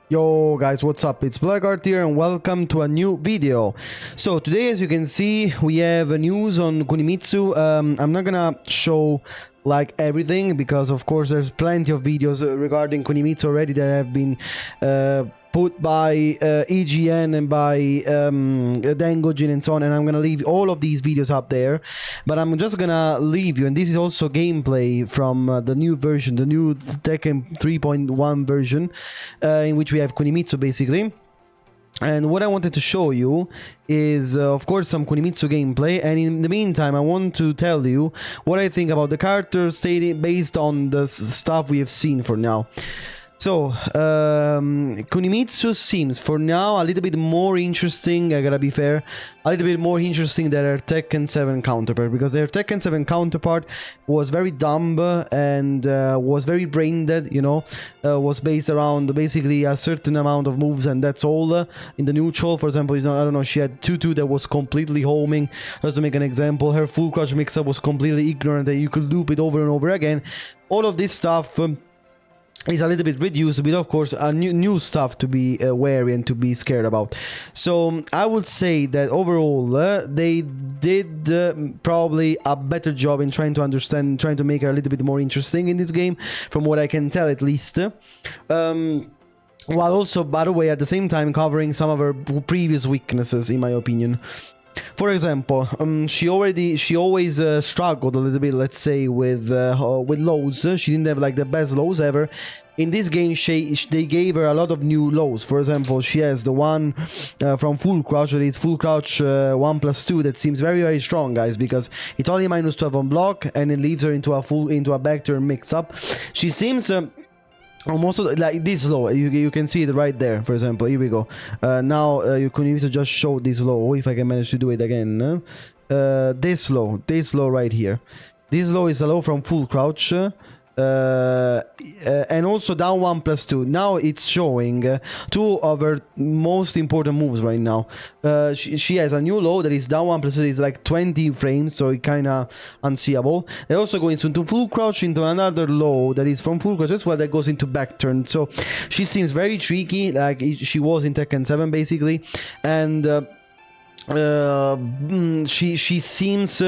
Yo guys, what's up? It's Blackheart here and welcome to a new video. So today, as you can see, we have news on Kunimitsu. I'm not gonna show like everything because of course there's plenty of videos regarding Kunimitsu already that have been put by EGN and by Dengojin and so on, and I'm gonna leave all of these videos up there, but I'm just gonna leave you, and this is also gameplay from the new version, the new Tekken 3.1 version, in which we have Kunimitsu basically. And what I wanted to show you is, of course, some Kunimitsu gameplay, and in the meantime, I want to tell you what I think about the characters based on the stuff we have seen for now. So, Kunimitsu seems, for now, a little bit more interesting, I gotta be fair, a little bit more interesting than her Tekken 7 counterpart, because her Tekken 7 counterpart was very dumb and was very brain dead, you know, was based around basically a certain amount of moves and that's all. In the neutral, for example, you know, I don't know, she had 2-2 that was completely homing, just to make an example. Her full crouch mix-up was completely ignorant, that you could loop it over and over again. All of this stuff is a little bit reduced, but of course new stuff to be wary and to be scared about. So I would say that overall they did probably a better job in trying to understand, trying to make her a little bit more interesting in this game, from what I can tell at least. While also, by the way, at the same time covering some of her previous weaknesses, in my opinion. For example, she always struggled a little bit, let's say, with lows. She didn't have like the best lows ever. In this game, they gave her a lot of new lows. For example, she has the one from full crouch, that is full crouch 1+2, that seems very, very strong, guys, because it's only -12 on block and it leaves her into a back turn mix-up. She seems almost like this low. You can see it right there. For example, here we go. Now you can even just show this low if I can manage to do it again. This low right here. This low is a low from full crouch. And also down 1+2. Now it's showing two of her most important moves right now. She has a new low that is down 1+2, is like 20 frames, so it kind of unseeable. They also go into full crouch, into another low that is from full crouch as well, that goes into back turn. So she seems very tricky, like she was in Tekken 7 basically, and she seems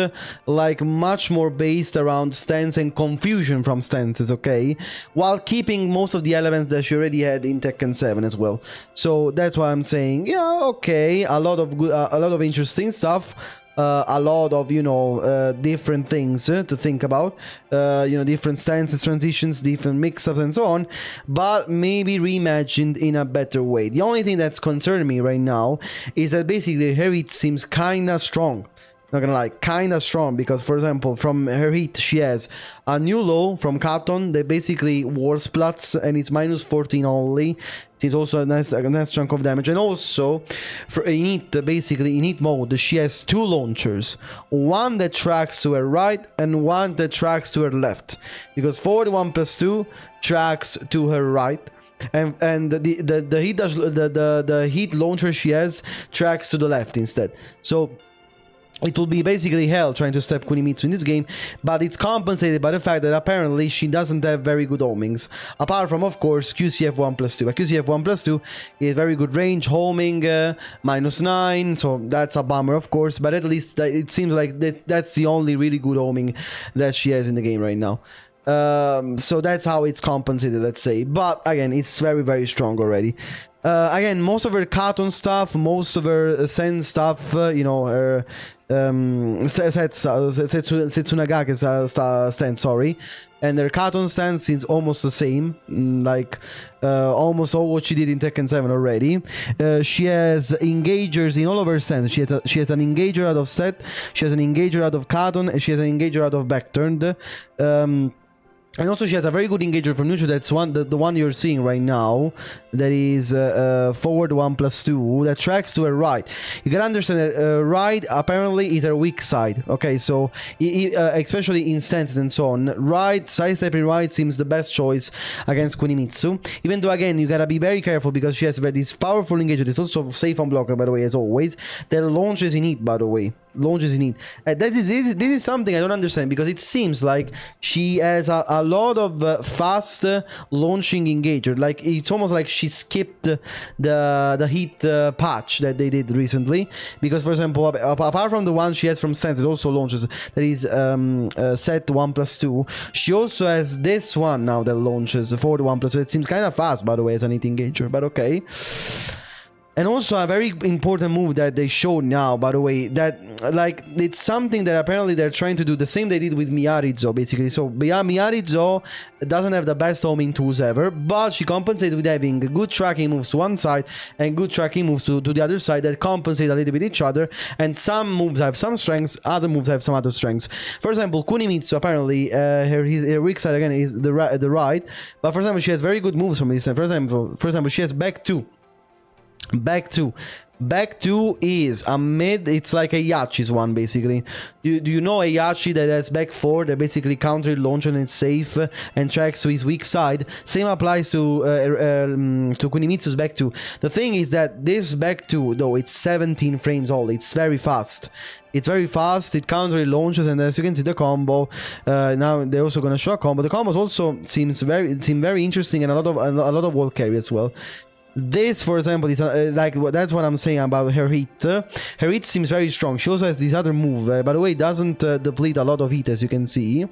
like much more based around stance and confusion from stances, okay, while keeping most of the elements that she already had in Tekken 7 as well. So that's why I'm saying, yeah, okay, a lot of good, a lot of interesting stuff. A lot of, you know, different things to think about, you know, different stances, transitions, different mix-ups and so on, but maybe reimagined in a better way. The only thing that's concerning me right now is that basically her hit seems kinda strong. Not gonna lie, kinda strong, because for example, from her hit she has a new low from Katon that basically war splats and it's -14 only. It's also a nice chunk of damage, and also for in hit, basically in hit mode, she has two launchers, one that tracks to her right and one that tracks to her left, because forward 1+2 tracks to her right, and the heat launcher she has tracks to the left instead. So it will be basically hell trying to step Kunimitsu in this game, but it's compensated by the fact that apparently she doesn't have very good homings. Apart from, of course, QCF 1+2. But QCF 1+2 is very good range, homing, -9, so that's a bummer, of course, but at least it seems like that's the only really good homing that she has in the game right now. So that's how it's compensated, let's say. But again, it's very, very strong already. Again, most of her Katon stuff, most of her Sen stuff, you know, her Setsunagake stance, sorry, and her Katon stance is almost the same, like almost all what she did in Tekken 7 already. She has engagers in all of her stances. She has an engager out of set, she has an engager out of Katon, and she has an engager out of back turned. And also she has a very good engager from neutral. That's the one you're seeing right now. That is forward 1+2 that tracks to her right. You can understand that right apparently is her weak side. Okay, so especially in stances and so on. Right, sidestepping right seems the best choice against Kunimitsu. Even though again you gotta be very careful because she has this powerful engager. It's also safe on blocker, by the way, as always. That launches in heat, by the way. launches in it. This is something I don't understand, because it seems like she has a lot of fast launching engager. Like it's almost like she skipped the heat patch that they did recently, because for example, apart from the one she has from Sense, it also launches, that is set 1+2, she also has this one now that launches for the 1+2. It seems kind of fast, by the way, as an heat engager, but okay. And also a very important move that they showed now, by the way, that like it's something that apparently they're trying to do the same they did with Miyarizo, basically. So Miyarizo doesn't have the best homing tools ever, but she compensates with having good tracking moves to one side and good tracking moves to the other side that compensate a little bit each other. And some moves have some strengths, other moves have some other strengths. For example, Kunimitsu, apparently her weak side again is the right, but for example she has very good moves from this. For example, she has back 2. Back 2 is a mid, it's like a Yachi's one, basically. Do you know a Yachi that has back 4 that basically counter launch and it's safe and tracks to his weak side? Same applies to Kunimitsu's back 2. The thing is that this back 2, though, it's 17 frames all. It's very fast. It's very fast, it counter launches, and as you can see the combo, now they're also gonna show a combo. The combos also seem very interesting, and a lot of wall carry as well. This, for example, is like that's what I'm saying about her heat. Her heat seems very strong. She also has this other move, by the way, doesn't deplete a lot of heat, as you can see,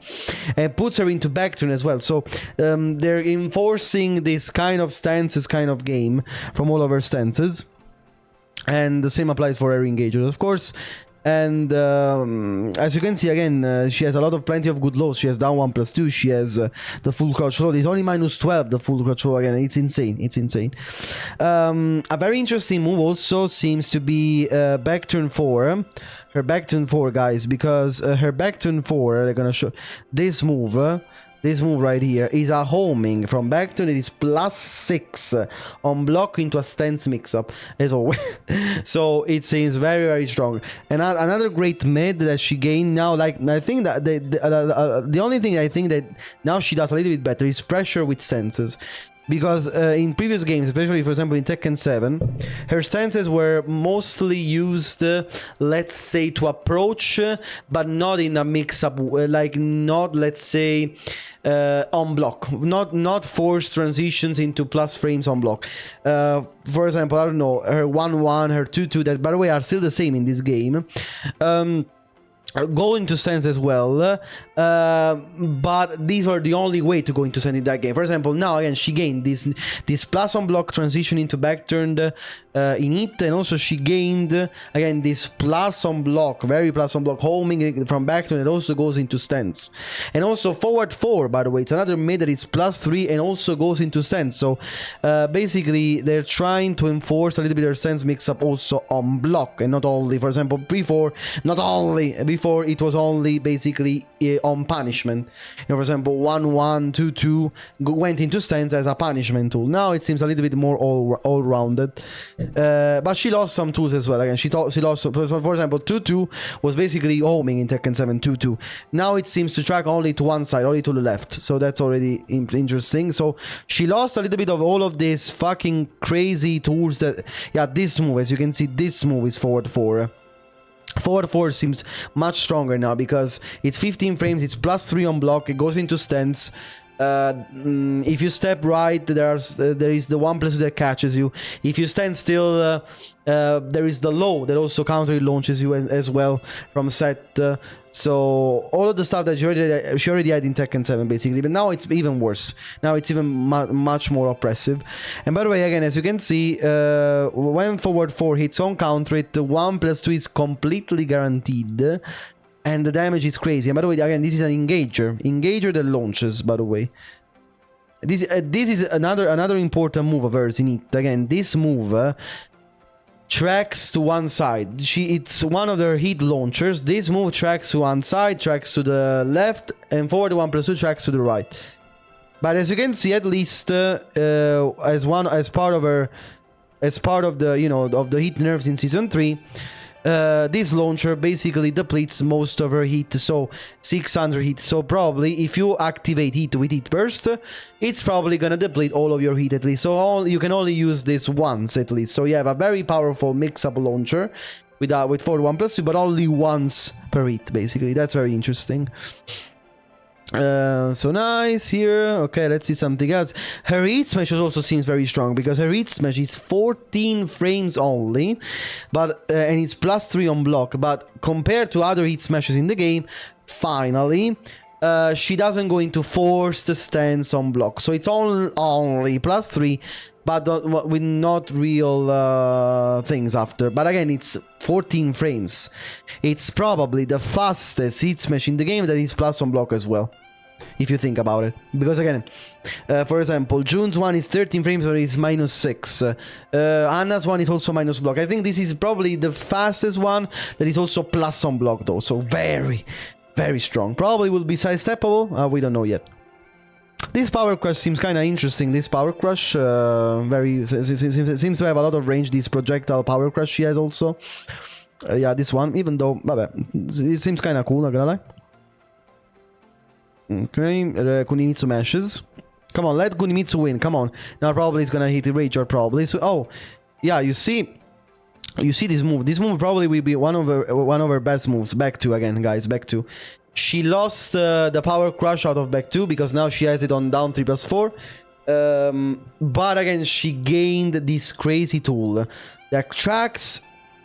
and puts her into back turn as well. So they're enforcing this kind of stances kind of game from all of her stances, and the same applies for her engagers, of course. And as you can see, again, she has plenty of good lows. She has down 1+2. She has the full crouch low. It's only -12, the full crouch low. Again, it's insane. It's insane. A very interesting move also seems to be back turn 4. Her back turn 4, guys, because her back turn 4, they're gonna show this move. This move right here is a homing from back turn. It is +6 on block into a stance mix-up, as always. So it seems very, very strong. And another great mid that she gained now, like, I think that the only thing I think that now she does a little bit better is pressure with stances. Because in previous games, especially for example in Tekken 7, her stances were mostly used, let's say, to approach, but not in a mix-up, like not, let's say, on block, not forced transitions into plus frames on block. For example, I don't know, her 1-1, her 2-2, that by the way are still the same in this game. Go into stance as well, but these were the only way to go into stance in that game. For example, now again she gained this plus on block transition into back turned in it, and also she gained again this plus on block, very plus on block homing from back turn. It also goes into stance, and also forward 4. By the way, it's another mid that is +3 and also goes into stance. So basically, they're trying to enforce a little bit of stance mix up also on block, and not only. For example, before it was only basically on punishment. You know, for example, 1-1, 2-2 went into stance as a punishment tool. Now it seems a little bit more all-rounded. But she lost some tools as well. Again, she lost, for example, 2-2 was basically homing in Tekken 7, 2-2. Now it seems to track only to one side, only to the left. So that's already interesting. So she lost a little bit of all of these fucking crazy tools that... Yeah, this move, as you can see, this move is forward 4. Forward 4 seems much stronger now because it's 15 frames, it's +3 on block, it goes into stance. If you step right, there is the 1+2 that catches you. If you stand still, there is the low that also counter launches you as well from set. So all of the stuff that she already had in Tekken 7 basically, but now it's even worse. Now it's even much more oppressive. And by the way, again, as you can see, when forward 4 hits on counter, it 1+2 is completely guaranteed. And the damage is crazy. And by the way, again, this is an engager that launches, by the way. This is another important move of hers in it. Again, this move tracks to one side. It's one of their heat launchers. This move tracks to one side, tracks to the left, and forward 1+2 tracks to the right. But as you can see, at least as part of the of the heat nerfs in season 3. This launcher basically depletes most of her heat, so 600 heat. So probably if you activate heat with heat burst, it's probably gonna deplete all of your heat at least. So you can only use this once at least. So you have a very powerful mix-up launcher. with forward 1+2, but only once per hit, basically. That's very interesting. So nice here. Okay, let's see something else. Her hit smash also seems very strong, because her hit smash is 14 frames only, but and it's +3 on block. But compared to other hit smashes in the game, finally, she doesn't go into forced stance on block, so it's only +3, but with not real things after. But again, it's 14 frames. It's probably the fastest hit smash in the game that is plus on block as well, if you think about it. Because again, for example, June's one is 13 frames, or is -6. Anna's one is also minus block. I think this is probably the fastest one that is also plus on block though, so very, very strong. Probably will be sidesteppable, we don't know yet. This power crush seems kind of interesting. This power crush seems to have a lot of range. This projectile power crush she has also. Yeah, this one, even though it seems kind of cool, not gonna lie. Okay, Kunimitsu mashes. Come on, let Kunimitsu win. Come on. Now probably it's gonna hit the Rage, or probably. So, oh, yeah, you see this move. This move probably will be one of her best moves. Back 2 again, guys. Back 2. She lost the power crush out of back 2 because now she has it on down 3+4. But again, she gained this crazy tool that tracks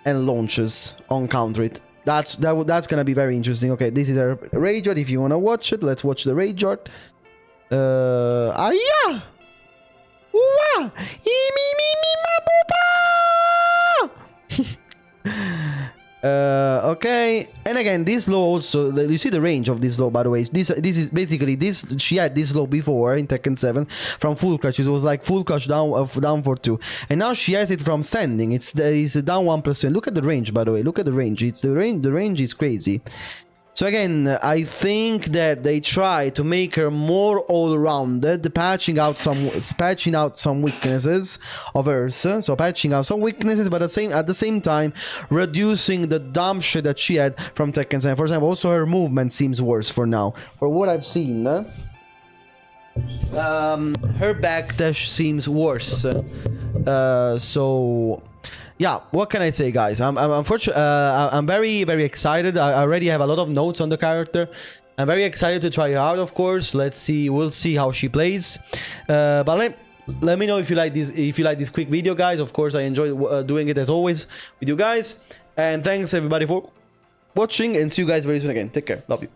and launches on counter it. That's gonna be very interesting. Okay, this is her Rage Art. If you wanna watch it, let's watch the Rage Art. Yeah. Wow. Okay, and again, this low also, you see the range of this low, by the way. This is basically this. She had this low before in Tekken 7 from full crush. It was like full crush down for 2, and now she has it from standing. It's down 1+2. And look at the range, by the way. Look at the range. It's the range. The range is crazy. So again, I think that they try to make her more all-rounded, patching out some weaknesses of hers. So patching out some weaknesses, but at the same time bareducing the dumb shit that she had from Tekken 7. For example, also her movement seems worse for now. For what I've seen, her backdash seems worse. So yeah, what can I say, guys? I'm very, very excited. I already have a lot of notes on the character. I'm very excited to try her out, of course. Let's see. We'll see how she plays. But let me know if you like this. If you like this quick video, guys. Of course, I enjoy doing it as always with you guys. And thanks everybody for watching. And see you guys very soon again. Take care. Love you.